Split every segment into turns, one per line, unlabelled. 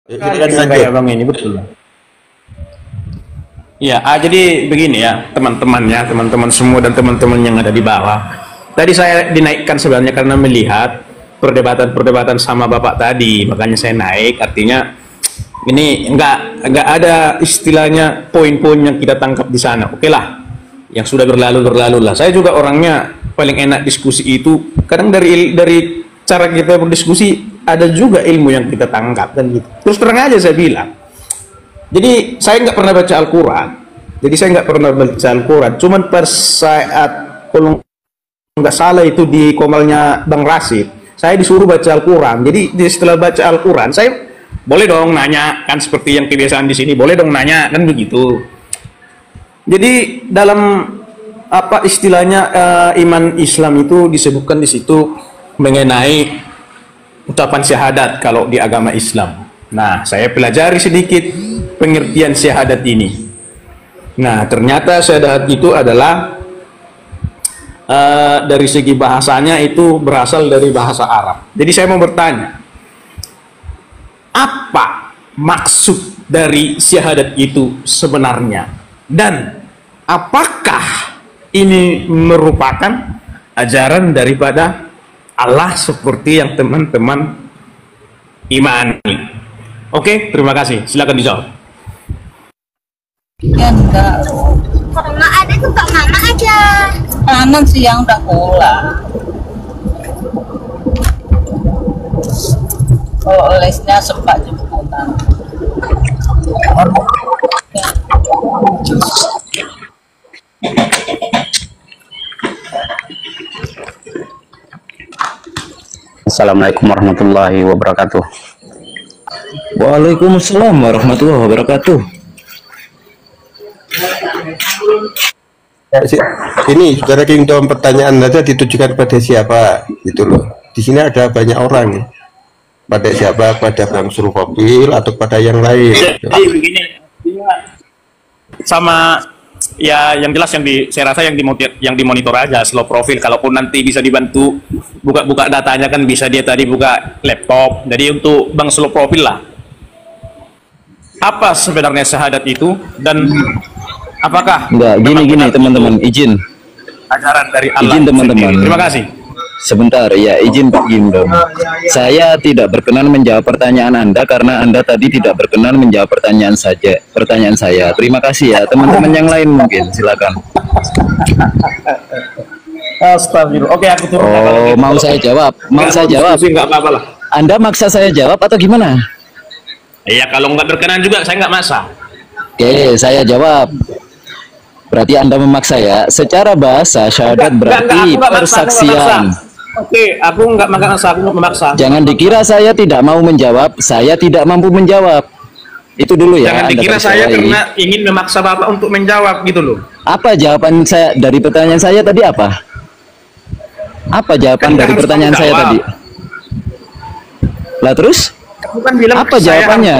Silakan
Dengan
lanjut.
kayak bang ini betul. Ya, jadi begini ya teman-temannya, teman-teman semua dan teman-teman yang ada di bawah. Tadi saya dinaikkan sebenarnya karena melihat perdebatan-perdebatan sama bapak tadi, makanya saya naik. Artinya ini nggak ada istilahnya poin-poin yang kita tangkap di sana. Oke lah, yang sudah berlalu berlalu lah. Saya juga orangnya paling enak diskusi itu. Kadang dari cara kita berdiskusi ada juga ilmu yang kita tangkap kan gitu. Terus terang aja saya bilang. Jadi saya nggak pernah baca Al-Quran. Jadi saya nggak pernah baca Al-Quran. Cuman per saat kalau nggak salah itu di komalnya Bang Rasid, saya disuruh baca Al-Quran. Jadi setelah baca Al-Quran, saya boleh dong nanya kan seperti yang kebiasaan di sini. Boleh dong nanya kan begitu. Jadi dalam apa istilahnya iman Islam itu disebutkan di situ mengenai ucapan syahadat kalau di agama Islam. Nah, saya pelajari sedikit pengertian syahadat ini. Nah, ternyata syahadat itu adalah dari segi bahasanya itu berasal dari bahasa Arab. Jadi saya mau bertanya, apa maksud dari syahadat itu sebenarnya? Dan apakah ini merupakan ajaran daripada Allah seperti yang teman-teman imani? Oke, terima kasih. Silakan dijawab.
Ya enggak,
Kalau nggak ada tuh Kak Mama aja.
kanan sih yang udah pulang. Kalau lesnya sempat jemputan.
Assalamualaikum warahmatullahi wabarakatuh.
Waalaikumsalam warahmatullahi wabarakatuh.
Ini saudara Kingdom, pertanyaan Anda ditujukan pada siapa gitu loh. Di sini ada banyak orang nih. Pada siapa? Pada Bang Surufopil atau pada yang lain?
Jadi begini, sama ya yang jelas saya rasa yang dimonitor aja slow profil. Kalaupun nanti bisa dibantu buka-buka datanya kan bisa dia tadi buka laptop. Jadi untuk Bang slow profil lah. Apa sebenarnya syahadat itu dan apakah
Enggak, gini
benar-benar
teman-teman, izin.
ajaran dari Allah
Izin, teman-teman.
sendiri? Terima kasih.
Sebentar, ya izin Pak Gindom. Saya tidak berkenan menjawab pertanyaan Anda karena Anda tadi tidak berkenan menjawab pertanyaan saya. Terima kasih ya, teman-teman yang lain mungkin silakan.
Astagfirullah. Oke, aku turun.
Oh, mau saya jawab? Mau saya jawab?
Nggak apa-apa lah.
Anda maksa saya jawab atau gimana?
Iya, kalau nggak berkenan juga saya nggak masak.
Oke, saya jawab. Berarti Anda memaksa ya. Secara bahasa syahadat berarti
Aku nggak maksa,
persaksian.
Oke, aku nggak maksa, aku nggak memaksa.
Jangan dikira saya tidak mau menjawab, saya tidak mampu menjawab. Itu dulu ya.
Jangan
Anda
dikira
garis
saya
bawahi.
karena ingin memaksa Bapak untuk menjawab gitu loh.
Apa jawaban saya dari pertanyaan saya tadi apa? Apa jawaban
Kan
dari
harus
pertanyaan
kamu
saya
jawab.
tadi? Lah terus?
Kamu kan bilang
Apa
saya
jawabannya?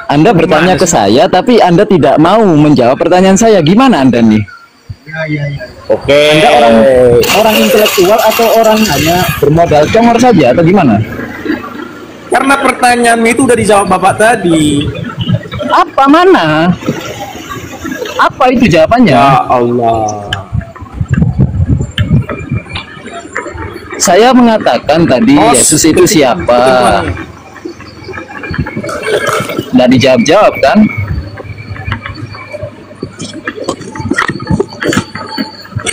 Anda bertanya ke saya, tapi Anda tidak mau menjawab pertanyaan saya. Gimana Anda nih?
Oke.
Anda orang intelektual atau orang hanya bermodal congor saja atau gimana?
Karena pertanyaan itu udah dijawab Bapak tadi.
Apa mana? Apa itu jawabannya?
Ya Allah.
Saya mengatakan tadi Yesus itu siapa? Nggak dijawab-jawab kan?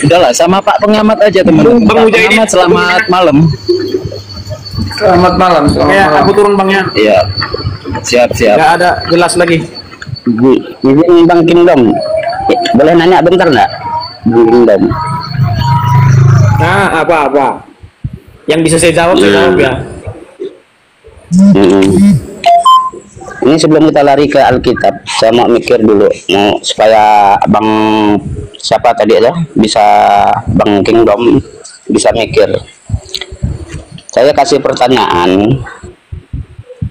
Udahlah, sama Pak Pengamat aja teman-teman.
Bang
Pak
Mujahidin.
Pengamat, selamat malam.
Selamat malam. Oke, aku turun Bang ya.
Iya, siap-siap.
Nggak ada jelas lagi.
Izin Bang Kingdom, boleh nanya bentar nggak? Bang Kingdom.
Nah, apa-apa. Yang bisa saya jawab, saya jawab ya.
Ini sebelum kita lari ke Alkitab, saya mau mikir dulu, mau supaya Bang siapa tadi aja bisa Bang Kingdom bisa mikir. Saya kasih pertanyaan,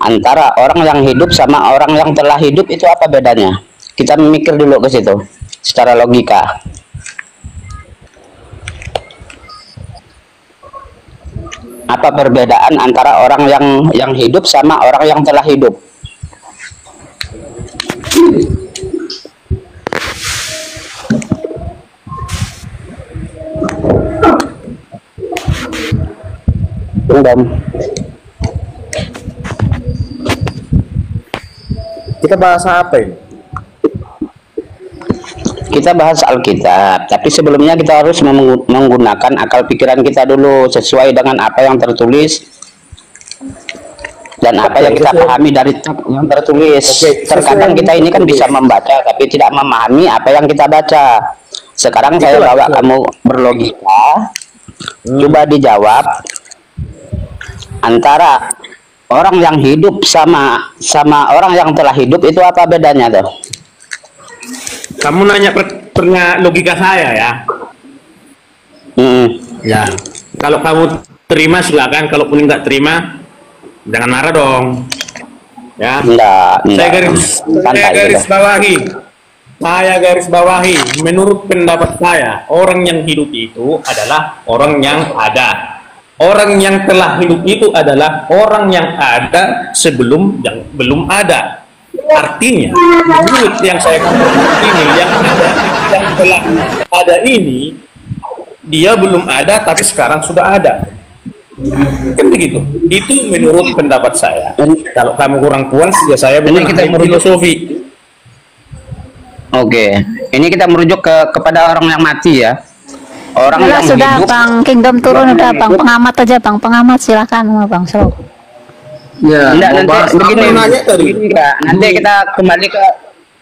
antara orang yang hidup sama orang yang telah hidup itu apa bedanya? Kita mikir dulu ke situ, secara logika. Apa perbedaan antara orang yang hidup sama orang yang telah hidup? Dom.
Kita bahas apa ini?
Kita bahas Alkitab, tapi sebelumnya kita harus menggunakan akal pikiran kita dulu sesuai dengan apa yang tertulis dan apa yang kita pahami dari yang tertulis. Terkadang kita ini kan bisa membaca tapi tidak memahami apa yang kita baca. Sekarang saya bawa kamu berlogika, coba dijawab antara orang yang hidup sama orang yang telah hidup itu apa bedanya tuh?
Kamu nanya pernah logika saya ya. Ya, kalau kamu terima silakan, kalau pun nggak terima jangan marah dong. Ya. Saya garis bawahi. Menurut pendapat saya, orang yang hidup itu adalah orang yang ada. Orang yang telah hidup itu adalah orang yang ada sebelum yang belum ada. Artinya, menurut yang saya katakan ini, yang telah ada ini, dia belum ada tapi sekarang sudah ada. Kan begitu. Itu menurut pendapat saya. Kalau kamu kurang puas, ya saya
Ini kita merujuk
filosofi.
Oke, ini kita merujuk kepada orang yang mati ya. Orang
Udah,
yang
sudah
hidup.
Bang Kingdom turun udah Bang, pengamat aja Bang, pengamat silakan Bang Slow.
Ya,
Enggak, nanti begini,
nanya tadi.
enggak. Nanti kita kembali ke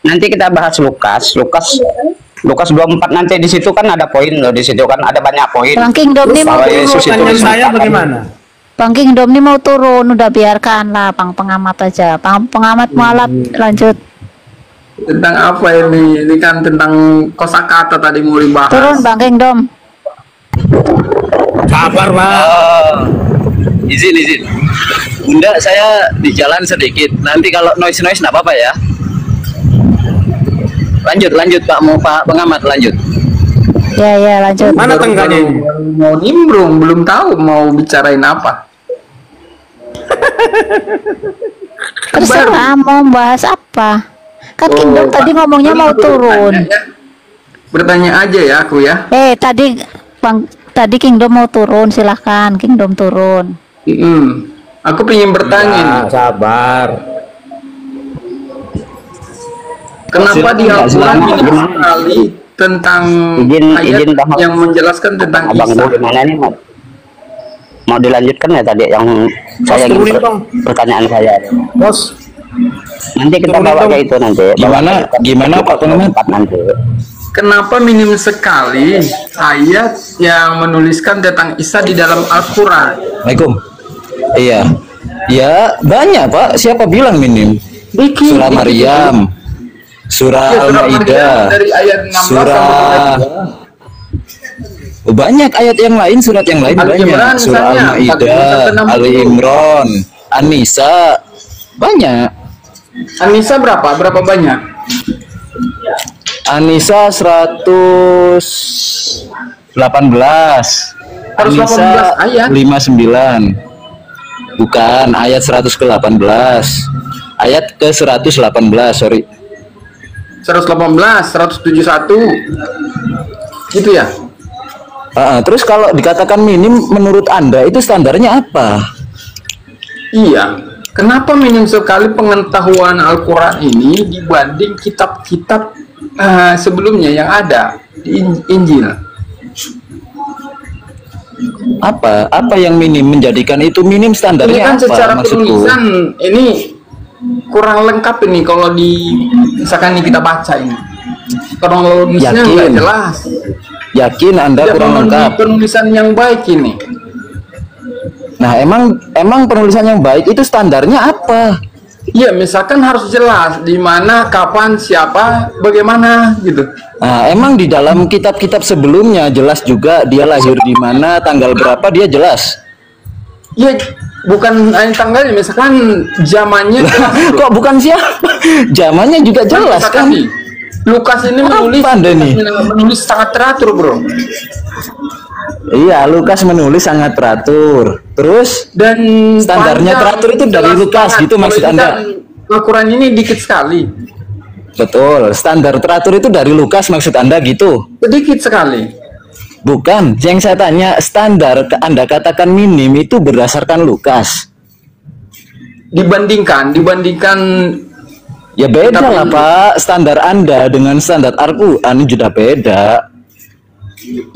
nanti kita bahas Lukas 24 nanti di situ kan ada poin loh, di situ kan ada banyak poin.
Bang Kingdom nih mau
Bahwa Yesus itu
Pertanyaan saya
diciptakan.
bagaimana?
Bang Kingdom nih mau turun, udah biarkan lah Bang pengamat aja. Bang pengamat mualaf lanjut.
Tentang apa ini? Ini kan tentang kosakata tadi mau dibahas.
Turun Bang Kingdom.
Sabar, Pak.
Izin. Bunda, saya di jalan sedikit. Nanti kalau noise nggak apa-apa ya. Lanjut Pak pengamat, lanjut.
Ya lanjut.
Mana tengganya ini?
Mau nimbrung, belum tahu mau bicarain apa.
Terserah mau bahas apa. Kan Kingdom tadi
Pak.
ngomongnya mau turun.
Bertanya aja ya aku ya.
Tadi Bang Kingdom mau turun, silahkan Kingdom turun.
Aku pengen bertanya nih.
Sabar.
Kenapa di Al-Quran
silakan.
banyak sekali tentang ayat
Izin, Bang.
yang menjelaskan tentang
Abang
Isa?
Bu gimana nih mau dilanjutkan ya tadi yang saya ingin
turunin, Bang.
pertanyaan saya.
Bos,
Nanti kita
Turunin,
bawa
Bang.
ke itu nanti.
Gimana Pak pengamat?
Nanti.
Kenapa minim sekali ayat yang menuliskan tentang Isa di dalam Al-Quran?
Assalamualaikum. Iya. Ya, banyak Pak. Siapa bilang minim? Surah Maryam, surah
Ya, surah
Al-Maidah,
Maryam dari ayat 16
surah banyak ayat yang lain, surat yang lain
Al-Imran
banyak. Surah
misalnya,
Al-Maidah,
41-60.
Ali Imran, An-Nisa, banyak.
Anissa berapa banyak?
An-Nisa 118,
Harus
An-Nisa
18 ayat.
59. Bukan, ayat 100 ke 18. Ayat ke 118, sorry.
118, 171 gitu ya?
Terus kalau dikatakan minim menurut Anda itu standarnya apa?
Iya. Kenapa minim sekali pengetahuan Al-Quran ini dibanding kitab-kitab sebelumnya yang ada di Injil?
Apa yang minim menjadikan itu minim
Ini
standarnya
kan
apa
secara
maksudku?
penulisan ini kurang lengkap ini kalau misalkan ini kita baca ini. Kronologisnya
Yakin?
nggak jelas.
Yakin Anda
Tidak
kurang
memenuhi
lengkap?
penulisan yang baik ini.
Nah, emang penulisan yang baik itu standarnya apa?
Iya, misalkan harus jelas di mana, kapan, siapa, bagaimana gitu.
Nah, emang di dalam kitab-kitab sebelumnya jelas juga dia lahir di mana, tanggal berapa dia jelas.
Iya, bukan tanggalnya, misalkan zamannya jelas, bro.
Kok bukan siapa? Zamannya juga jelas
Misalkan
kan?
nih, Lukas ini
Apa Anda nih?
menulis sangat teratur, bro.
Iya, Lukas menulis sangat teratur. Terus
Dan
standarnya
panjang,
teratur itu dari
jelas
Lukas,
banget.
gitu maksud
Kalau
Anda?
Al-Quran ini dikit sekali,
betul, standar teratur itu dari Lukas maksud Anda gitu?
sedikit sekali.
Bukan, yang saya tanya standar Anda katakan minim itu berdasarkan Lukas.
Dibandingkan
Ya beda
Tapi-
lah Pak, standar Anda dengan standar Al-Quran sudah beda.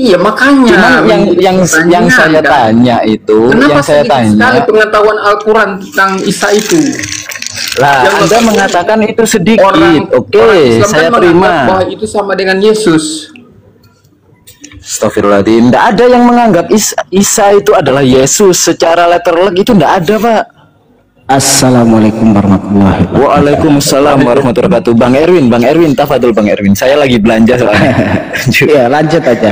iya makanya.
Cuman yang saya tanya itu,
Kenapa
yang saya
sedikit sekali
tanya,
pengetahuan Al-Quran tentang Isa itu?
lah
Yang
Anda
lebih-
mengatakan itu sedikit,
Orang
oke,
Islam
saya
kan menganggap
terima.
bahwa itu sama dengan Yesus.
Astagfirullahaladzim, tidak ada yang menganggap Isa itu adalah Yesus secara letterleg, itu tidak ada Pak.
Assalamualaikum warahmatullahi wabarakatuh.
Waalaikumsalam warahmatullahi wabarakatuh. Bang Erwin, tafadhol Bang Erwin. Saya lagi belanja soalnya.
Ya, lanjut aja.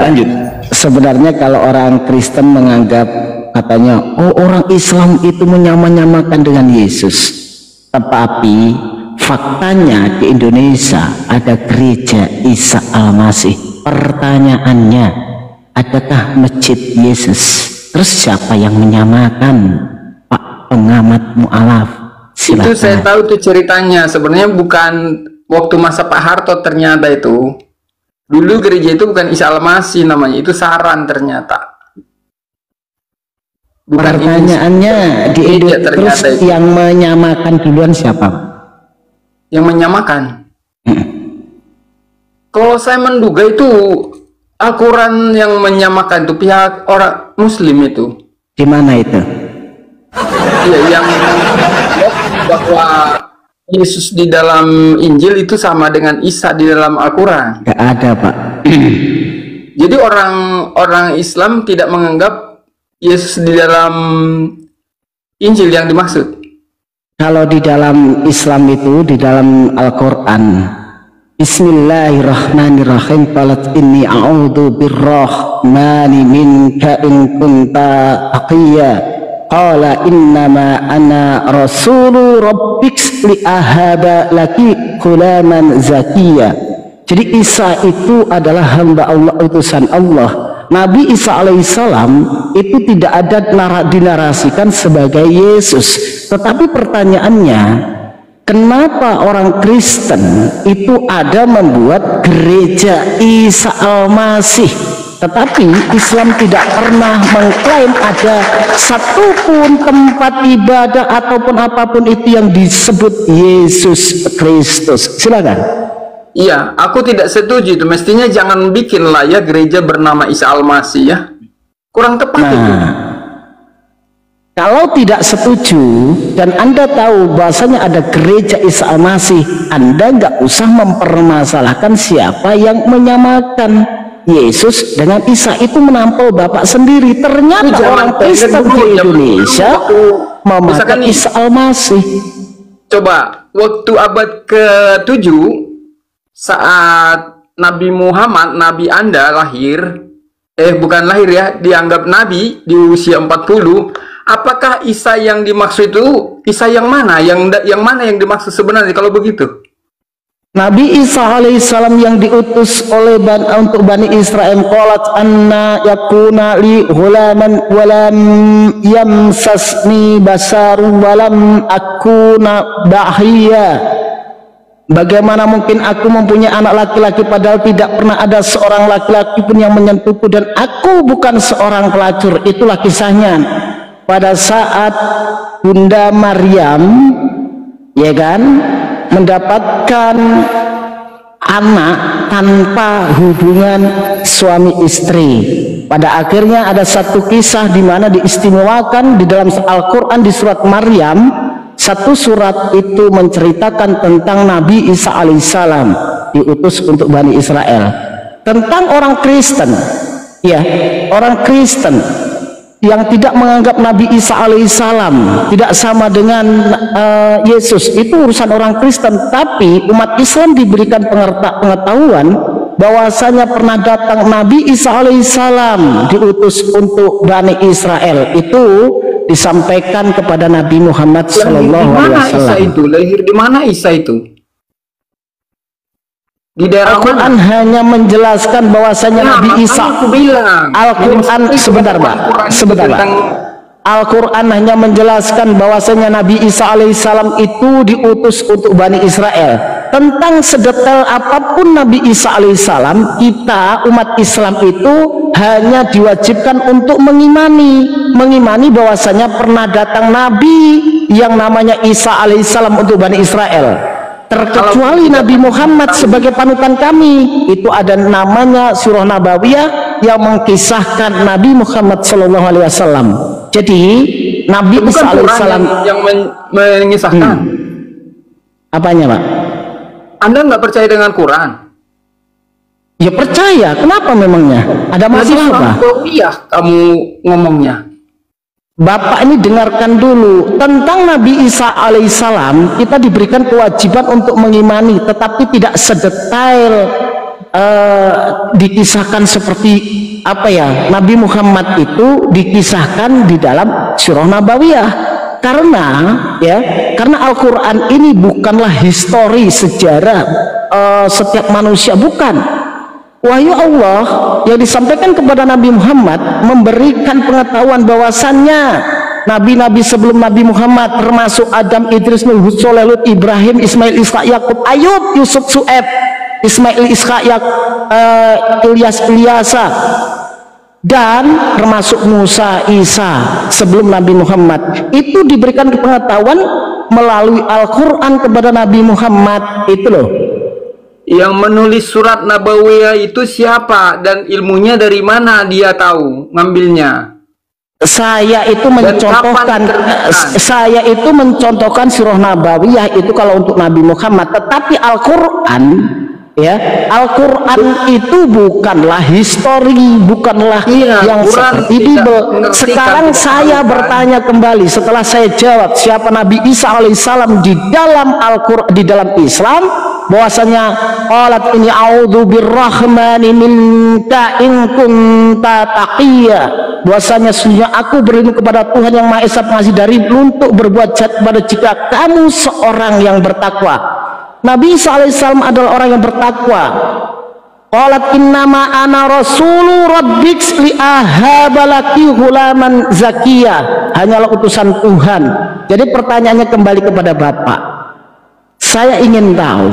Lanjut.
Sebenarnya kalau orang Kristen menganggap katanya, oh orang Islam itu menyamakan dengan Yesus. Tetapi faktanya di Indonesia ada gereja Isa Al-Masih. Pertanyaannya, adakah masjid Yesus? Terus siapa yang menyamakan? Pak pengamat mu'alaf,
Itu saya
silakan.
tahu tuh ceritanya. Sebenarnya bukan waktu masa Pak Harto ternyata itu. Dulu gereja itu bukan Isa Al-Masih namanya, itu Saran ternyata. Bukan
Pertanyaannya di
Iya,
Indonesia terus
ternyata itu.
yang menyamakan duluan siapa?
yang menyamakan. Kalau saya menduga itu Al-Quran yang menyamakan itu pihak orang Muslim itu.
Di mana itu?
Iya, yang bahwa Yesus di dalam Injil itu sama dengan Isa di dalam Al-Quran.
Gak ada, Pak.
Jadi orang Islam tidak menganggap Yesus di dalam Injil yang dimaksud.
Kalau di dalam Islam itu, di dalam Al-Quran, Bismillahirrahmanirrahim. Qalat inni a'udzu birrahmani minka in kunta taqiyya. Qala innama ana rasulu rabbik li ahaba laki ghulaman zakiyya. Jadi Isa itu adalah hamba Allah, utusan Allah. Nabi Isa alaihissalam itu tidak ada dinarasikan sebagai Yesus. Tetapi pertanyaannya, kenapa orang Kristen itu ada membuat gereja Isa Al-Masih, tetapi Islam tidak pernah mengklaim ada satupun tempat ibadah ataupun apapun itu yang disebut Yesus Kristus? Silakan.
Iya, aku tidak setuju itu. Mestinya jangan bikin lah ya gereja bernama Isa Al-Masih ya. Kurang tepat itu.
Kalau tidak setuju dan Anda tahu bahasanya ada gereja Isa Al-Masih, Anda nggak usah mempermasalahkan siapa yang menyamakan Yesus dengan Isa. Itu menampol Bapak sendiri. Ternyata orang Kristen di Indonesia memakai Isa Al-Masih.
Coba waktu abad ke-7 saat Nabi Muhammad, Nabi Anda lahir, bukan lahir ya, dianggap Nabi di usia 40, apakah Isa yang dimaksud itu Isa yang mana? Yang mana yang dimaksud sebenarnya kalau begitu?
Nabi Isa alaihissalam yang diutus oleh untuk Bani Israel, qalat anna yakuna li ghulaman walam yamsasni basaru walam akuna bahiya. Bagaimana mungkin aku mempunyai anak laki-laki padahal tidak pernah ada seorang laki-laki pun yang menyentuhku dan aku bukan seorang pelacur. Itulah kisahnya pada saat Bunda Maryam, ya kan, mendapatkan anak tanpa hubungan suami istri. Pada akhirnya ada satu kisah di mana diistimewakan di dalam Al-Quran di surat Maryam. Satu surat itu menceritakan tentang Nabi Isa alaihissalam diutus untuk Bani Israel. Tentang orang Kristen, ya, orang Kristen yang tidak menganggap Nabi Isa alaihissalam tidak sama dengan Yesus, itu urusan orang Kristen. Tapi umat Islam diberikan pengetahuan bahwasanya pernah datang Nabi Isa alaihissalam diutus untuk Bani Israel. Itu disampaikan kepada Nabi Muhammad sallallahu alaihi wasallam.
Lahir di mana Isa itu? Di daerah
Al-Quran
mana?
hanya menjelaskan bahwasanya
Nah,
Nabi
makanya
Isa.
aku bilang.
Al-Quran sebentar, Pak. Sebentar, Pak. Al-Quran hanya menjelaskan bahwasanya Nabi Isa alaihissalam itu diutus untuk Bani Israel. Tentang sedetail apapun Nabi Isa alaihissalam, kita umat Islam itu hanya diwajibkan untuk mengimani bahwasanya pernah datang Nabi yang namanya Isa alaihissalam untuk Bani Israel. Terkecuali Nabi Muhammad sebagai panutan kami, itu ada namanya surah Nabawiyah yang mengkisahkan Nabi Muhammad Sallallahu Alaihi Wasallam. Jadi Nabi Isa Alaihissalam
yang mengisahkan.
Apanya, Pak?
Anda nggak percaya dengan Quran?
Ya percaya. Kenapa memangnya? Ada masalah apa?
Iya, kamu ngomongnya.
Bapak ini dengarkan dulu tentang Nabi Isa alaihissalam. Kita diberikan kewajiban untuk mengimani, tetapi tidak sedetail dikisahkan seperti apa ya, Nabi Muhammad itu dikisahkan di dalam surah Nabawiyah. Karena Al-Quran ini bukanlah histori sejarah setiap manusia, bukan. Wahyu Allah yang disampaikan kepada Nabi Muhammad memberikan pengetahuan bahwasannya nabi-nabi sebelum Nabi Muhammad, termasuk Adam, Idris, Nuh, Hud, Shaleh, Lut, Ibrahim, Ismail, Ishak, Yakub, Ayub, Yusuf, Su'eb, Ismail, Ishak, Ilyasa, dan termasuk Musa, Isa sebelum Nabi Muhammad. Itu diberikan pengetahuan melalui Al-Quran kepada Nabi Muhammad. Itu loh.
Yang menulis surat Nabawiyah itu siapa dan ilmunya dari mana dia tahu ngambilnya?
Saya itu mencontohkan surah Nabawiyah itu kalau untuk Nabi Muhammad, tetapi Al-Quran Al-Quran itu bukanlah histori, bukanlah yang seperti Bible. Sekarang saya bertanya kembali setelah saya jawab siapa Nabi Isa alaihissalam di dalam Al-Quran, di dalam Islam, bahwasanya qalat ini a'udzu birrahmani minka in kunta taqiyya, bahwasanya sesungguhnya aku berlindung kepada Tuhan yang Maha Esa Pengasih dari untuk berbuat jahat pada jika kamu seorang yang bertakwa. Nabi Isa alaihissalam adalah orang yang bertakwa. Qalat innama ana rasulu rabbik li ahabalaki hulaman zakiya, hanyalah utusan Tuhan. Jadi pertanyaannya kembali kepada Bapak. Saya ingin tahu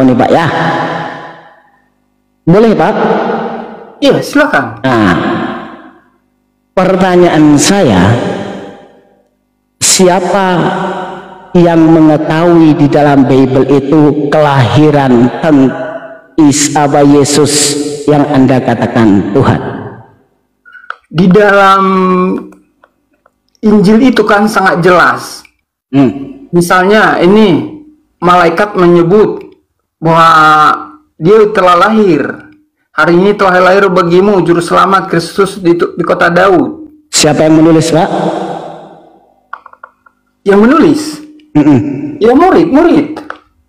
nih Pak ya. Boleh Pak?
Iya, silakan.
Nah, pertanyaan saya, siapa yang mengetahui di dalam Bible itu kelahiran Yesus yang Anda katakan Tuhan?
Di dalam Injil itu kan sangat jelas. Misalnya ini malaikat menyebut bahwa dia telah lahir. Hari ini telah lahir bagimu juru selamat Kristus di kota Daud. Siapa yang menulis, Pak? Yang menulis? Ya murid.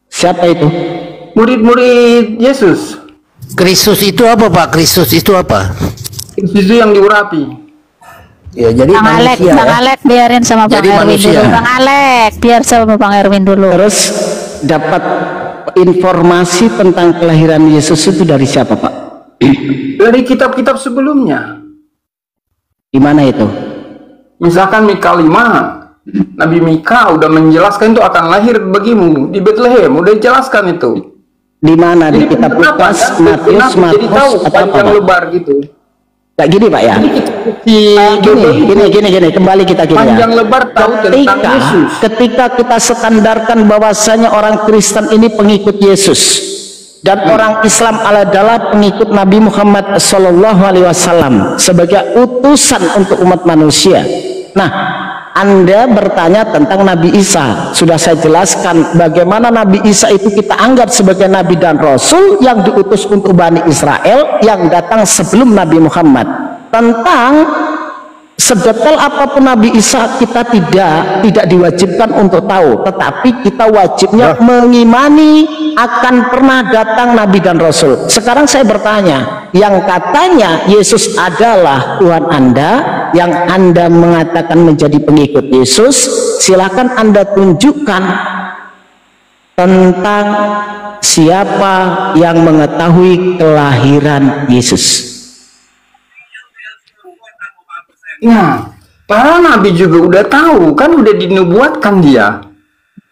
Siapa itu? Murid-murid Yesus.
Kristus itu apa Pak? Kristus itu apa?
Kristus itu yang diurapi.
Ya jadi
Bang Alek,
manusia,
Bang Alek biarin sama Bang
Jadi
Erwin
manusia.
dulu. Bang Alek, biar sama Bang Erwin dulu.
Terus dapat informasi tentang kelahiran Yesus itu dari siapa Pak?
Dari kitab-kitab sebelumnya.
Di mana itu?
Misalkan Mika 5, Nabi Mika udah menjelaskan itu akan lahir bagimu di Bethlehem, udah dijelaskan itu.
Di mana? Di kitab Lukas, Matius,
jadi tahu
Markus, atau apa
panjang
Pak?
lebar gitu.
Kayak gini Pak ya? Gini, kembali kita gini
Panjang
ya.
lebar tahu tentang Yesus.
Ketika kita standarkan bahwasanya orang Kristen ini pengikut Yesus dan orang Islam adalah pengikut Nabi Muhammad SAW sebagai utusan untuk umat manusia. Nah, Anda bertanya tentang Nabi Isa. Sudah saya jelaskan bagaimana Nabi Isa itu kita anggap sebagai Nabi dan Rasul yang diutus untuk Bani Israel yang datang sebelum Nabi Muhammad. Tentang sedetail apapun Nabi Isa kita tidak diwajibkan untuk tahu, tetapi kita wajibnya mengimani akan pernah datang Nabi dan Rasul. Sekarang saya bertanya, yang katanya Yesus adalah Tuhan Anda, yang Anda mengatakan menjadi pengikut Yesus, silakan Anda tunjukkan tentang siapa yang mengetahui kelahiran Yesus?
Nah, para nabi juga udah tahu, kan udah dinubuatkan dia.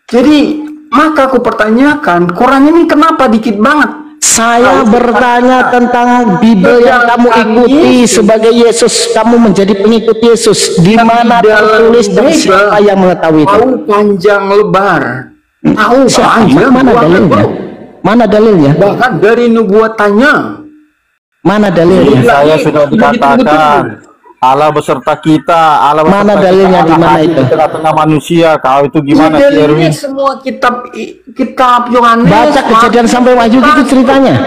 Jadi, maka aku pertanyakan, Quran ini kenapa dikit banget?
Saya bertanya tentang Bible yang kamu ikuti sebagai Yesus, kamu menjadi pengikut Yesus. Di mana tertulis dan siapa yang mengetahui itu?
Tahu panjang lebar. Tahu panjang.
Mana dalilnya? Mana dalilnya?
Bahkan dari nubuatannya.
Mana dalilnya?
Saya sudah dikatakan Allah beserta kita. Allah beserta
mana dalilnya di mana itu?
Tengah-tengah manusia. Kau itu gimana sih, Erwin?
Semua kitab Yohanes.
Baca Kejadian sampai Wahyu gitu ceritanya.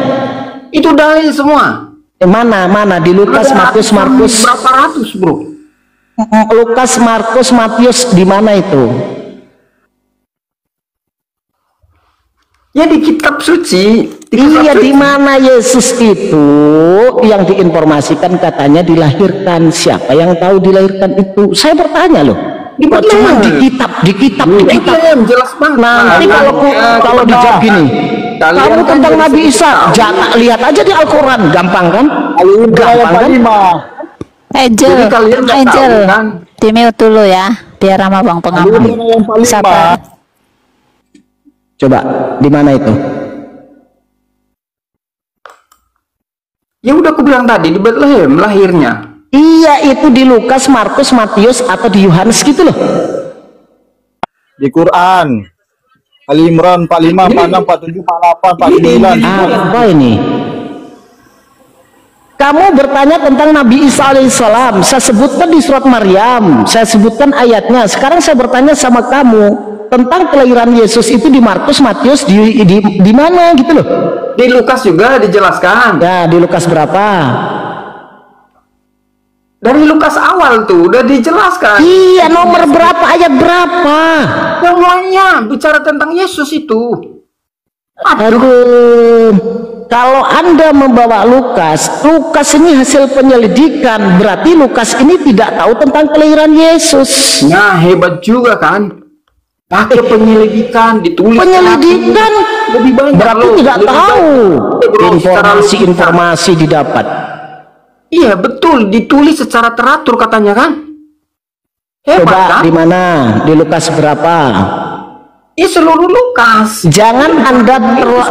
Itu dalil semua.
Mana di Lukas, Markus.
Berapa ratus, bro?
Lukas, Markus, Matius di mana itu?
Ya di kitab suci.
Iya, di mana Yesus itu yang diinformasikan katanya dilahirkan? Siapa yang tahu dilahirkan itu? Saya bertanya loh. Cuma di kitab.
Jelas banget.
Nanti kalau dijawab gini, kamu tentang Nabi Isa, jangan lihat aja di Al-Quran, gampang kan? Gampang kan?
Angel, di-mute dulu ya, biar sama Bang Pengamat. Sabar.
Coba, di mana itu?
Ya udah aku bilang tadi, di Bethlehem lahirnya.
Iya, itu di Lukas, Markus, Matius, atau di Yohanes gitu loh.
Di Quran. Ali Imran 45, 46, 47, 48, 49.
Apa ini? Kamu bertanya tentang Nabi Isa alaihissalam. Saya sebutkan di surat Maryam. Saya sebutkan ayatnya. Sekarang saya bertanya sama kamu tentang kelahiran Yesus itu di Markus, Matius, di mana gitu loh.
Di Lukas juga dijelaskan.
Ya, di Lukas berapa?
Dari Lukas awal tuh udah dijelaskan.
Iya, nomor berapa, ayat berapa?
Semuanya bicara tentang Yesus itu.
Aduh, kalau Anda membawa Lukas ini hasil penyelidikan, berarti Lukas ini tidak tahu tentang kelahiran Yesus.
Nah, hebat juga kan? Pakai penyelidikan, ditulis.
Penyelidikan
lebih banyak.
Berarti tidak tahu. Informasi didapat.
Iya betul, ditulis secara teratur katanya kan? Hebat.
Coba
kan?
Di mana? Di Lukas berapa?
Seluruh Lukas.
Jangan Anda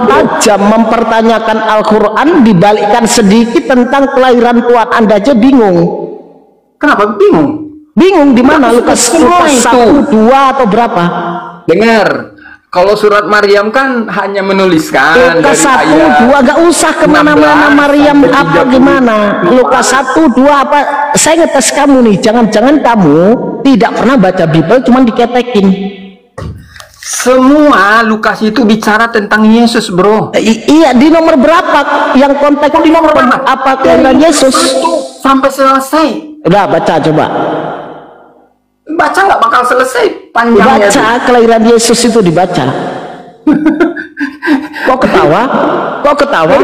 tajam mempertanyakan Al-Quran, dibalikkan sedikit tentang kelahiran Tuhan Anda aja bingung.
Kenapa bingung?
Bingung di mana? Lukas 1, 2 atau berapa?
Dengar, kalau surat Maryam kan hanya menuliskan
Lukas 1, 2 gak usah kemana-mana Maryam apa gimana. Lukas 1, 2 apa? Saya ngetes kamu nih, jangan-jangan kamu tidak pernah baca Bible, cuman diketekin.
Semua Lukas itu bicara tentang Yesus, bro.
Iya, di nomor berapa? Yang konteks di nomor berapa? Apa kelahiran Yesus?
Sampai selesai.
Udah baca coba.
Baca nggak bakal selesai panjangnya.
Baca kelahiran Yesus itu dibaca. Kok ketawa? Kok ketawa?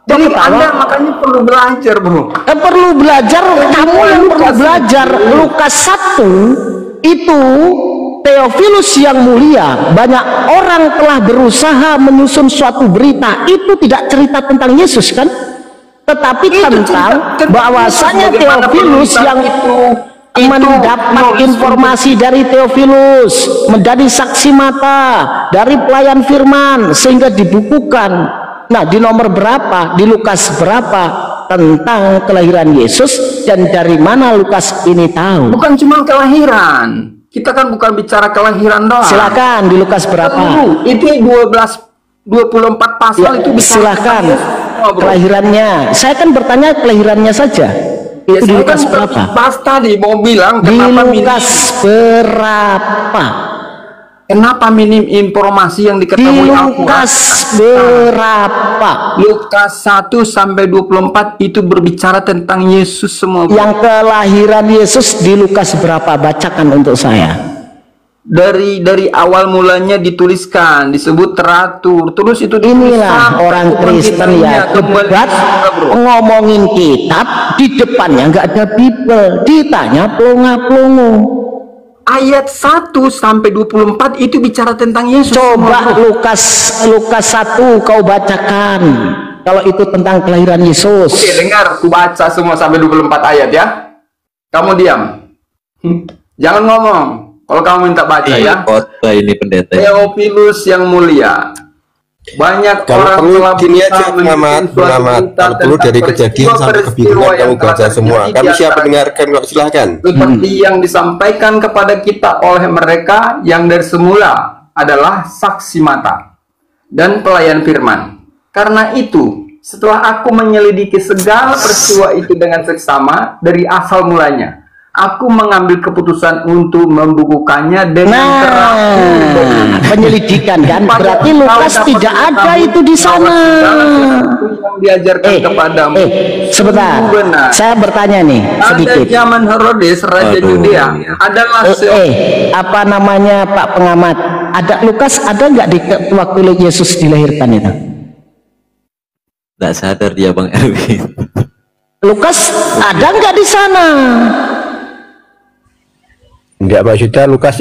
Jadi Anda makanya perlu belajar, bro.
Perlu belajar. Kamu yang perlu belajar. Lukas 1 itu Theophilus yang mulia, banyak orang telah berusaha menyusun suatu berita. Itu tidak cerita tentang Yesus kan? Tetapi tentang bahwasanya Theophilus yang itu mendapat informasi dari Theophilus, menjadi saksi mata dari pelayan firman sehingga dibukukan. Nah, di nomor berapa? Di Lukas berapa tentang kelahiran Yesus, dan dari mana Lukas ini tahu?
Bukan cuma kelahiran. Kita kan bukan bicara kelahiran doang.
Silakan di Lukas berapa?
Itu 24 pasal
ya,
itu bisa.
Silakan kelahirannya. Saya kan bertanya kelahirannya saja.
Ya,
itu di Lukas berapa?
Pas tadi mau bilang
di
kenapa
Lukas berapa?
Kenapa minim informasi yang diketahui
di Lukas berapa?
Lukas 1 sampai 24 itu berbicara tentang Yesus semua.
Yang kelahiran Yesus di Lukas berapa? Bacakan untuk saya.
Dari awal mulanya dituliskan, disebut teratur. Terus itu
inilah orang Kristen ya, debat ngomongin kitab, di depannya nggak ada Bible, ditanya plonga-plongo.
ayat 1 sampai 24 itu bicara tentang Yesus.
Coba Lukas 1 kau bacakan. Kalau itu tentang kelahiran Yesus.
Oke, dengar, aku baca semua sampai 24 ayat ya. Kamu diam. Jangan ngomong. Kalau kamu minta baca ya.
Khotbah ini pendeta.
Theophilus yang mulia. Banyak
Kalau
orang
perlu
telah
gini aja,
berusaha
pengamat, kalau perlu dari kejadian sampai kebiruan kamu baca semua. Kami siap mendengarkan kok, silahkan.
Seperti yang disampaikan kepada kita oleh mereka yang dari semula adalah saksi mata dan pelayan firman. Karena itu, setelah aku menyelidiki segala peristiwa itu dengan seksama dari asal mulanya, aku mengambil keputusan untuk membukukannya dengan
penyelidikan kan. Berarti Lukas tidak ada itu di sana.
Yang diajarkan kepadamu.
Sebentar. Saya bertanya nih sedikit.
Pada zaman Herodes, Raja Yudea, adalah
apa namanya Pak Pengamat? Ada Lukas ada nggak di waktu Yesus dilahirkan itu?
Nggak sadar dia Bang Erwin.
Lukas ada nggak di sana?
Enggak, maksudnya Lukas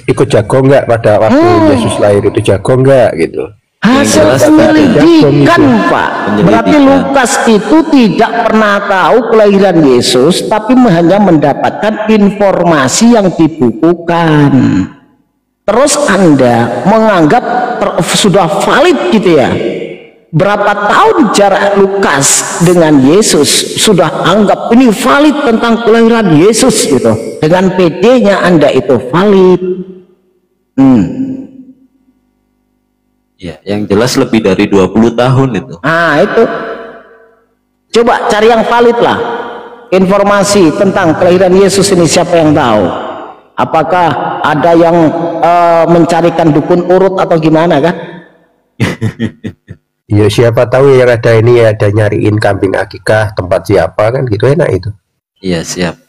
ikut jago enggak pada waktu Yesus lahir itu, jago enggak gitu.
Hasil penyelidikan Pak. Berarti Lukas itu tidak pernah tahu kelahiran Yesus, tapi hanya mendapatkan informasi yang dibukukan. Terus Anda menganggap sudah valid gitu ya. Berapa tahun jarak Lukas dengan Yesus sudah anggap ini valid tentang kelahiran Yesus gitu. Dengan PD-nya Anda itu valid.
Ya, yang jelas lebih dari 20 tahun itu.
Ah, itu. Coba cari yang valid lah. Informasi tentang kelahiran Yesus ini siapa yang tahu? Apakah ada yang mencarikan dukun urut atau gimana kan?
Ya siapa tahu yang ada ini ada nyariin kambing akikah tempat siapa kan gitu, enak itu.
Iya siap.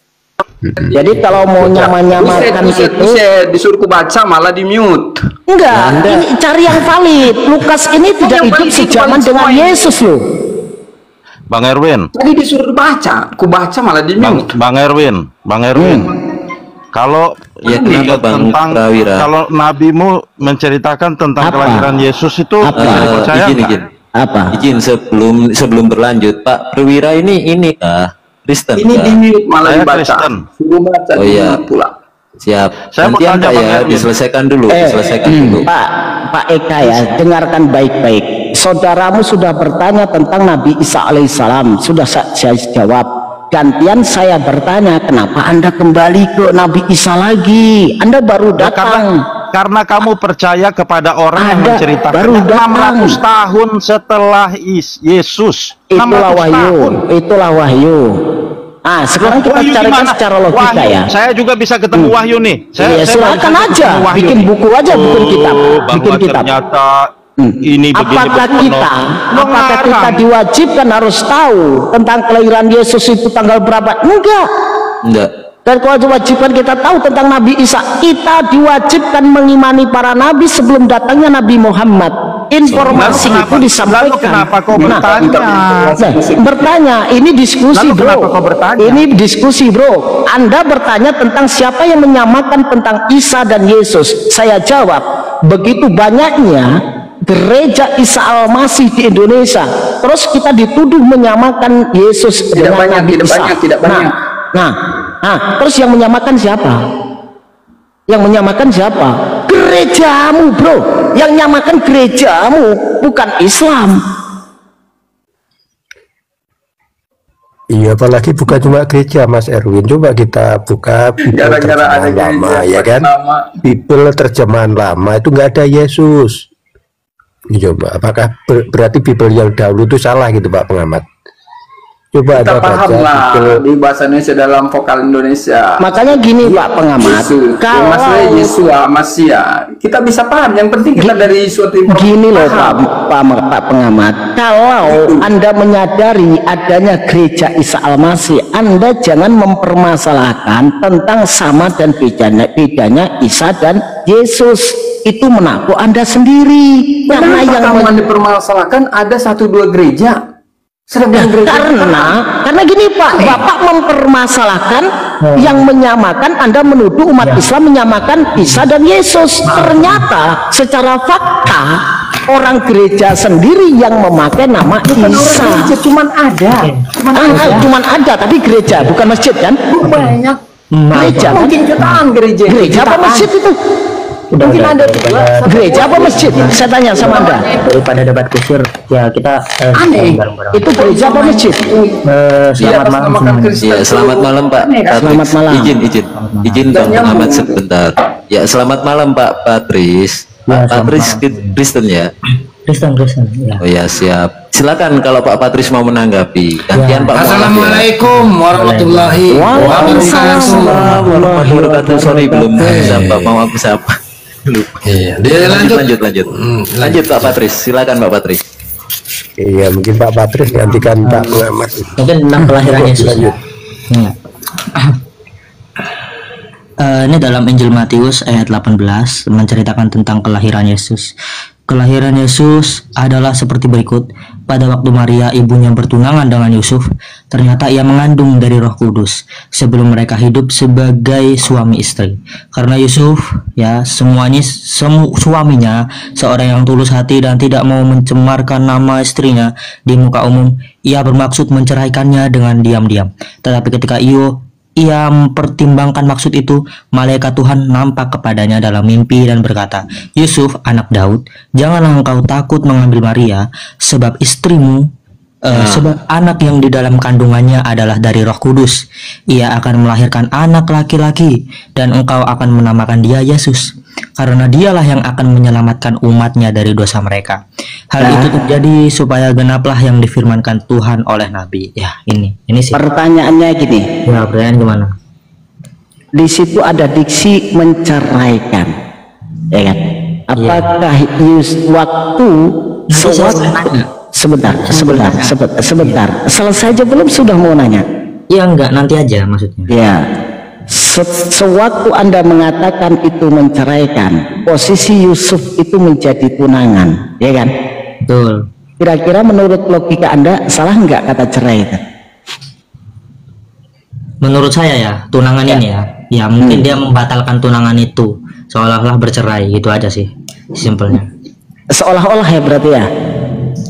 Jadi kalau mau nyaman-nyamankan itu
bisa disuruh baca malah di mute.
Enggak, ini cari yang valid. Lukas ini tidak hidup sejaman dengan Yesus loh.
Bang Erwin.
Tadi disuruh baca, aku baca malah di mute.
Bang Erwin. Kalau
ya,
tentang kalau nabimu menceritakan tentang kelahiran Yesus itu bisa dipercaya
apa?
Izin sebelum berlanjut, Pak Perwira ini Kristen.
Ini di malah dibaca.
Kristen.
Suruh baca.
Oh iya.
Pula.
Siap.
Saya
nanti Anda ya diselesaikan dulu,
Pak Eka ya, dengarkan baik-baik. Saudaramu sudah bertanya tentang Nabi Isa alaihissalam, sudah saya jawab. Gantian saya bertanya, kenapa Anda kembali ke Nabi Isa lagi? Anda baru datang.
Karena kamu percaya kepada orang yang menceritakan 600 tahun setelah Yesus.
Itulah wahyu. Ah, sekarang kita carikan secara logika ya.
Saya juga bisa ketemu wahyu nih.
Silakan aja, bikin buku aja, bikin kitab.
Ternyata ini
apakah kita diwajibkan harus tahu tentang kelahiran Yesus itu tanggal berapa? Enggak. Dan kewajiban kita tahu tentang Nabi Isa, kita diwajibkan mengimani para nabi sebelum datangnya Nabi Muhammad. Informasi itu disampaikan.
Kenapa kau bertanya?
Bertanya, ini diskusi bro. Ini diskusi bro. Anda bertanya tentang siapa yang menyamakan tentang Isa dan Yesus. Saya jawab, begitu banyaknya gereja Isa Al-Masih di Indonesia, terus kita dituduh menyamakan Yesus dengan Nabi Isa.
Tidak banyak.
Nah, terus yang menyamakan siapa? Yang menyamakan siapa? Gerejamu bro. Yang nyamakan gerejamu, bukan Islam.
Iya, apalagi bukan cuma gereja Mas Erwin. Coba kita buka Bible terjemahan lama ya kan. Bible terjemahan lama itu nggak ada Yesus. Coba, apakah berarti Bible yang dahulu itu salah gitu Pak Pengamat? Coba
kita
ada
paham lah di bahasa Indonesia dalam vokal Indonesia.
Makanya gini Pak Pengamat,
kalau maksudnya Yesua Masia kita bisa paham. Yang penting kita dari suatu informasi.
Gini loh Pak Pengamat, kalau Anda menyadari adanya gereja Isa Al-Masih, Anda jangan mempermasalahkan tentang sama dan bedanya Isa dan Yesus. Itu menaku Anda sendiri.
Karena yang dipermasalahkan ada 1-2 gereja.
Karena gini Pak, Bapak mempermasalahkan yang menyamakan, Anda menuduh umat Islam menyamakan Isa dan Yesus. Ternyata secara fakta orang gereja sendiri yang memakai nama Isa.
Cuman ada.
Cuman ada, tapi gereja bukan masjid kan?
Banyak.
Gereja kan?
Mungkin jutaan gereja.
Gereja apa masjid itu?
Mungkin ada
Gereja apa masjid? Saya tanya sama Anda.
Daripada debat kusir, ya kita
Aneh. Itu gereja apa masjid?
Selamat malam semuanya.
Ya, selamat malam Pak.
Selamat malam.
Izin Bang Pengamat sebentar. Ya, selamat malam Pak Patris. Pak Patris Kristen ya?
Kristen ya.
Oh ya, siap. Silakan kalau Pak Patris mau menanggapi. Gantian Pak.
Assalamualaikum warahmatullahi
wabarakatuh. Sorry belum bisa Pak, mau aku sapa.
Iya,
lanjut. Lanjut Pak Patris, silakan Pak Patris.
Iya, mungkin Pak Patris gantikan Pak Pengamat.
Mungkin tentang kelahiran Yesus. Ini dalam Injil Matius ayat 18 menceritakan tentang kelahiran Yesus. Kelahiran Yesus adalah seperti berikut. Pada waktu Maria ibunya bertunangan dengan Yusuf, ternyata ia mengandung dari Roh Kudus sebelum mereka hidup sebagai suami istri. Karena Yusuf suaminya seorang yang tulus hati dan tidak mau mencemarkan nama istrinya di muka umum, ia bermaksud menceraikannya dengan diam-diam. Tetapi ketika ia mempertimbangkan maksud itu, malaikat Tuhan nampak kepadanya dalam mimpi dan berkata, "Yusuf, anak Daud, janganlah engkau takut mengambil Maria, sebab istrimu, sebab anak yang di dalam kandungannya adalah dari Roh Kudus. Ia akan melahirkan anak laki-laki, dan engkau akan menamakan dia Yesus, karena dialah yang akan menyelamatkan umatnya dari dosa mereka." Hal itu terjadi supaya genaplah yang difirmankan Tuhan oleh Nabi. Ya, ini sih.
Pertanyaannya gini.
Ya, pertanyaan gimana?
Di situ ada diksi menceraikan, ya kan? Apakah waktu sebentar. Selesai aja belum, sudah mau nanya?
Ya enggak, nanti aja maksudnya.
Ya. Sewaktu Anda mengatakan itu menceraikan, posisi Yusuf itu menjadi tunangan, ya kan?
Betul.
Kira-kira menurut logika Anda salah nggak kata cerai itu?
Menurut saya ya, tunangan ini ya mungkin dia membatalkan tunangan itu, seolah-olah bercerai, gitu aja sih, simpelnya.
Seolah-olah ya berarti ya?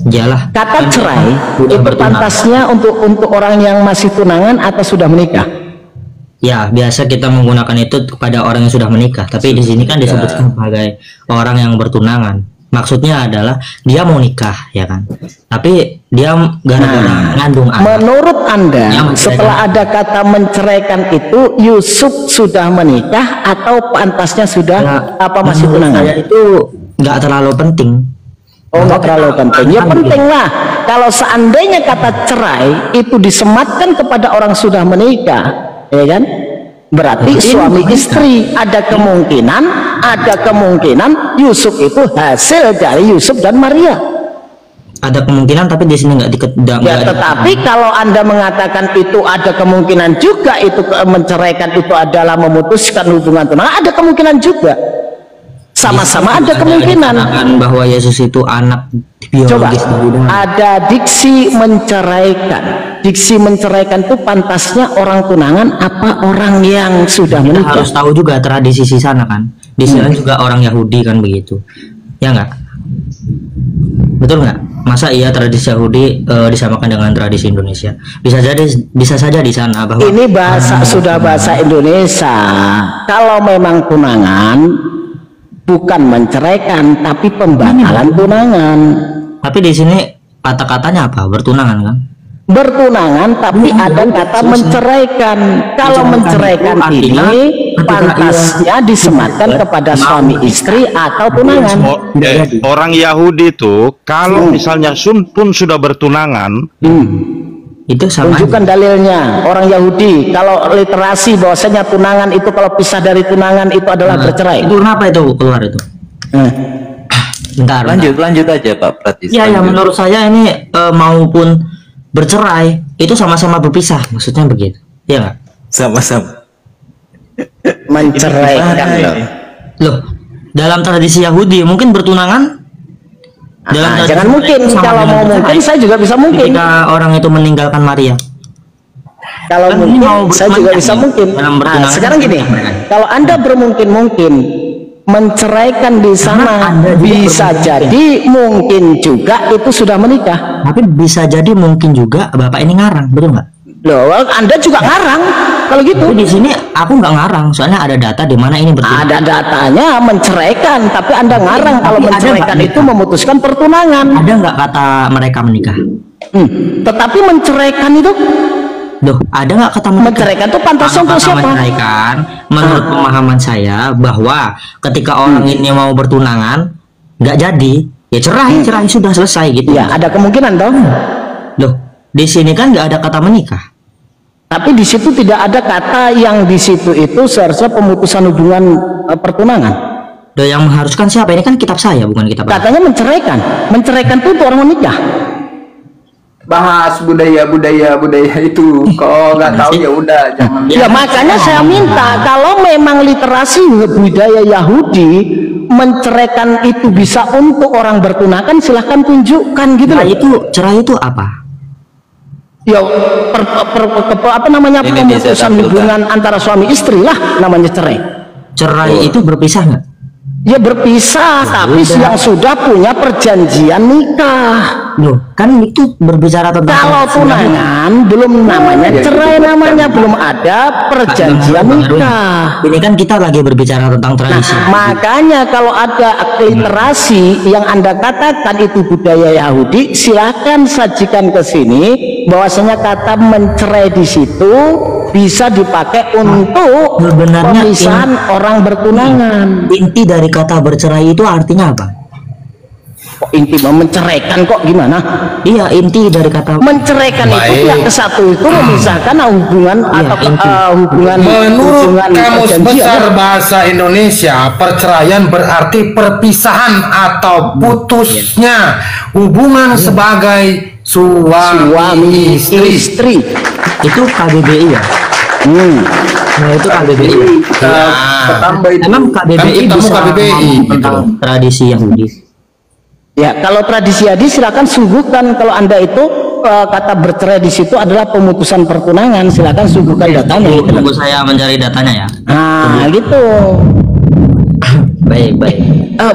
Iyalah.
Kata cerai itu pantasnya untuk orang yang masih tunangan atau sudah menikah?
Ya, biasa kita menggunakan itu kepada orang yang sudah menikah, tapi di sini kan disebutkan sebagai orang yang bertunangan. Maksudnya adalah dia mau nikah, ya kan? Tapi dia gara-gara ngandung anak.
Menurut Anda, setelah ada kata menceraikan itu, Yusuf sudah menikah atau pantasnya sudah masih tunangan?
Saya itu nggak terlalu penting.
Oh, nggak terlalu penting. Ya penting lah. Kalau seandainya kata cerai itu disematkan kepada orang sudah menikah, ya kan? Berarti suami istri ada kemungkinan Yusuf itu hasil dari Yusuf dan Maria.
Ada kemungkinan, tapi di sini nggak
tetapi kalau Anda mengatakan itu ada kemungkinan juga itu menceraikan itu adalah memutuskan hubungan tunangan, ada kemungkinan juga. Sama-sama ada kemungkinan
bahwa Yesus itu anak biologis.
Coba ada diksi menceraikan. Diksi menceraikan itu pantasnya orang tunangan apa orang yang sudah menikah?
Harus tahu juga tradisi di sana kan. Di sana juga orang Yahudi kan begitu. Ya enggak? Betul nggak? Masa iya tradisi Yahudi disamakan dengan tradisi Indonesia? Bisa saja di sana bahwa
ini sudah bahasa Indonesia. Kalau memang tunangan bukan menceraikan tapi pembatalan tunangan.
Tapi di sini kata-katanya apa? Bertunangan kan?
Bertunangan tapi ada kata menceraikan. Kalau menceraikan ini pantasnya disematkan kepada suami istri atau tunangan.
Orang Yahudi itu kalau misalnya pun sudah bertunangan,
itu sama.
Tunjukkan dalilnya. Orang Yahudi kalau literasi bahwasanya tunangan itu kalau pisah dari tunangan itu adalah bercerai.
Itu kenapa itu keluar itu? Bentar.
Lanjut aja Pak Pratis.
Ya, menurut saya ini maupun bercerai itu sama-sama berpisah, maksudnya begitu. Iya nggak?
Sama-sama
menceraikan
loh. Dalam tradisi Yahudi mungkin bertunangan
Jangan mungkin, kalau mau mungkin saya juga bisa mungkin.
Ketika orang itu meninggalkan Maria.
Kalau
Kan
mungkin
mau
saya juga bisa mungkin. Sekarang gini, kalau Anda bermungkin-mungkin menceraikan di sana, bisa jadi mungkin juga itu sudah menikah.
Tapi bisa jadi mungkin juga Bapak ini ngarang, betul nggak?
Loh, Anda juga ngarang kalau gitu.
Tapi di sini aku nggak ngarang, soalnya ada data di mana ini bertunangan.
Ada datanya menceraikan, tapi Anda ngarang kalau menceraikan itu memutuskan pertunangan.
Ada nggak kata mereka menikah?
Tetapi menceraikan itu,
Loh, ada nggak kata
menceraikan itu pantasnya untuk siapa?
Menceraikan, menurut pemahaman saya bahwa ketika orang ini mau bertunangan nggak jadi, ya cerai sudah selesai gitu.
Ya, ada kemungkinan dong.
Loh, di sini kan nggak ada kata menikah.
Tapi di situ tidak ada kata yang di situ itu seharusnya pemutusan hubungan pertunangan.
Loh, yang mengharuskan siapa? Ini kan kitab saya, bukan kitab.
Katanya menceraikan. Menceraikan itu untuk orang menikah.
Bahas budaya itu. Kalau nggak tahu ya udah jangan.
Ya makanya saya minta kalau memang literasi budaya Yahudi menceraikan itu bisa untuk orang bertunangan, silahkan tunjukkan gitu loh.
Itu cerai itu apa?
Ya apa namanya, pemutusan hubungan antara suami istri lah namanya cerai.
Cerai itu berpisah nggak?
Ya berpisah, tapi yang sudah punya perjanjian nikah.
Loh, kan itu berbicara tentang
kalau tunangan belum namanya cerai, namanya belum ada perjanjian nikah.
Ini kan kita lagi berbicara tentang tradisi.
Makanya kalau ada literasi yang Anda katakan itu budaya Yahudi, silakan sajikan ke sini bahwasanya kata mencerai di situ bisa dipakai untuk pemisahan orang bertunangan.
Inti dari kata bercerai itu artinya apa?
Kok inti menceraikan kok gimana?
Iya, inti dari kata
menceraikan itu yang ke satu itu memisahkan hubungan atau hubungan.
Menurut
hubungan
Kamus Besar
ya.
Bahasa Indonesia, perceraian berarti perpisahan atau putusnya hubungan sebagai suami istri.
Itu KBBI ya? Nah, itu KBBI. Emang KBBI bisa tentang tradisi Yahudi?
Ya, kalau tradisi Yahudi silakan suguhkan. Kalau Anda itu kata bercerai di situ adalah pemutusan pertunangan, silakan suguhkan datanya.
Tunggu saya mencari datanya ya.
Nah, gitu.
Baik.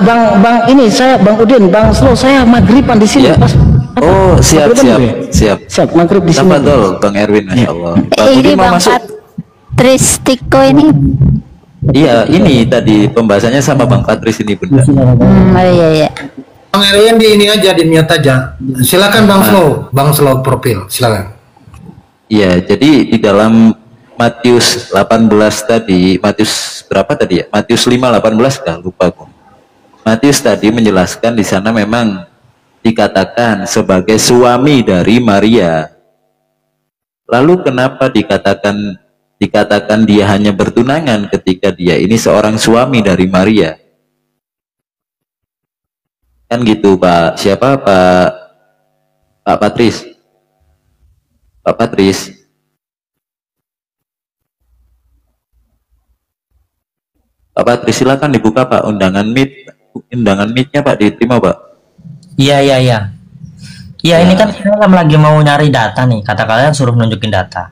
Bang ini saya Bang Udin, Bang Slow, saya maghriban di sini pas.
Oh, siap.
Maghrib di sini.
Betul, Bang Erwin, Masya Allah.
Ini Bang Patristiko ini.
Iya, ini tadi pembahasannya sama Bang Patris ini, Bunda.
Iya.
Bang Erwin di ini aja, di mute aja. Silakan Bang Slow profil, silakan.
Iya, jadi di dalam Matius 18 tadi, Matius berapa tadi ya? Matius 5:18 kah? Lupa kok. Matius tadi menjelaskan di sana memang dikatakan sebagai suami dari Maria. Lalu kenapa dikatakan dia hanya bertunangan ketika dia ini seorang suami dari Maria? Kan gitu, Pak. Siapa Pak Patris? Pak Patris. Pak Patris, silakan dibuka Pak undangan meet-nya Pak, diterima Pak.
Iya. Ya, ini kan kita lagi mau nyari data nih. Kata kalian suruh nunjukin data.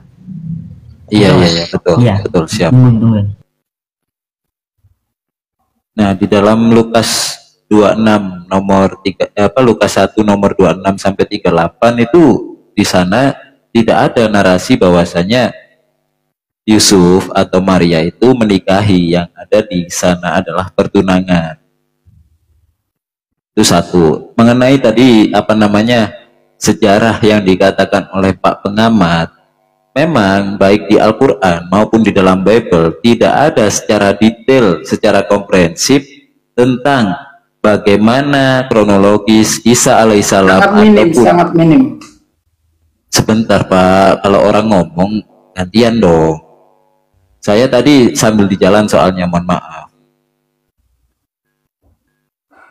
Iya, betul, siap. Nah, di dalam Lukas 26 nomor 3 Lukas 1 nomor 26 sampai 38 itu di sana tidak ada narasi bahwasanya Yusuf atau Maria itu menikahi. Yang ada di sana adalah pertunangan. Itu satu. Mengenai tadi sejarah yang dikatakan oleh Pak Pengamat, memang baik di Al-Quran maupun di dalam Bible tidak ada secara detail, secara komprehensif tentang bagaimana kronologis Isa alaihissalam.
Sangat minim.
Sebentar Pak, kalau orang ngomong gantian dong. Saya tadi sambil di jalan soalnya, mohon maaf.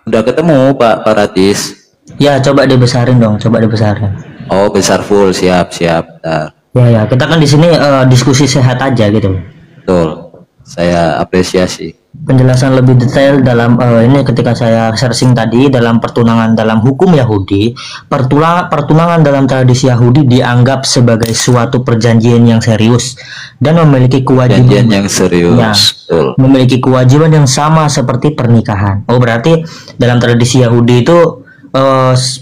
Udah ketemu Pak Paratis?
Ya, coba dibesarin dong,
Oh, besar full, siap. Bentar.
Ya, kita kan di sini diskusi sehat aja gitu.
Betul. Saya apresiasi.
Penjelasan lebih detail dalam ini ketika saya searching tadi dalam pertunangan dalam hukum Yahudi, pertunangan dalam tradisi Yahudi dianggap sebagai suatu perjanjian yang serius dan memiliki kewajiban
yang serius.
Ya, memiliki kewajiban yang sama seperti pernikahan. Oh, berarti dalam tradisi Yahudi itu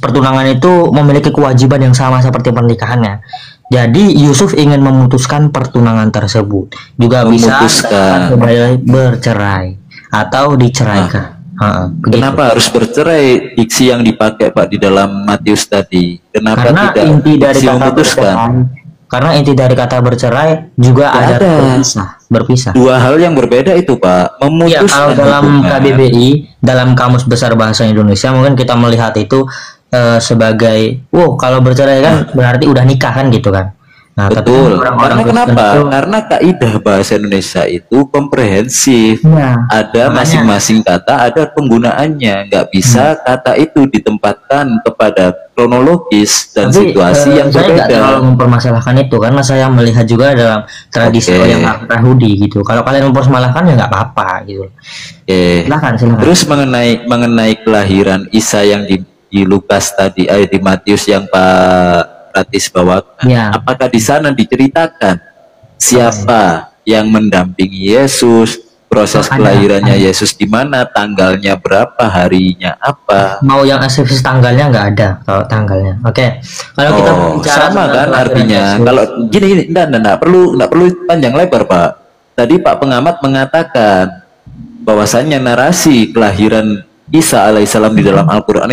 pertunangan itu memiliki kewajiban yang sama seperti pernikahannya. Jadi Yusuf ingin memutuskan pertunangan tersebut, juga bisa bercerai atau diceraikan.
Kenapa harus bercerai? Diksi yang dipakai Pak di dalam Matius tadi. Kenapa
karena
tidak
inti dari kata
memutuskan?
Karena inti dari kata bercerai juga ada berpisah.
Dua hal yang berbeda itu Pak.
Ya, kalau dalam KBBI, dalam Kamus Besar Bahasa Indonesia, mungkin kita melihat itu sebagai kalau bercerai kan berarti udah nikah kan gitu kan. Nah,
betul.
Tapi orang-orang
Kenapa? Karena kaidah bahasa Indonesia itu komprehensif. Ada masing-masing kata ada penggunaannya. Nggak bisa kata itu ditempatkan kepada kronologis dan situasi yang
saya
berbeda.
Saya nggak terlalu mempermasalahkan itu karena saya melihat juga dalam tradisi yang Yahudi gitu. Kalau kalian mempermasalahkan ya nggak apa-apa gitu. Silakan.
Terus mengenai kelahiran Isa yang di Lukas tadi, di Matius yang Pak Ratis bawakan, apakah di sana diceritakan siapa yang mendampingi Yesus, proses kelahirannya Yesus di mana, tanggalnya berapa, harinya apa?
Mau yang spesifik tanggalnya nggak ada kalau tanggalnya. Kalau kita bicara
sama kan artinya. Kalau gini, enggak perlu panjang lebar Pak. Tadi Pak pengamat mengatakan bahwasannya narasi kelahiran Isa alaihissalam di dalam Al-Quran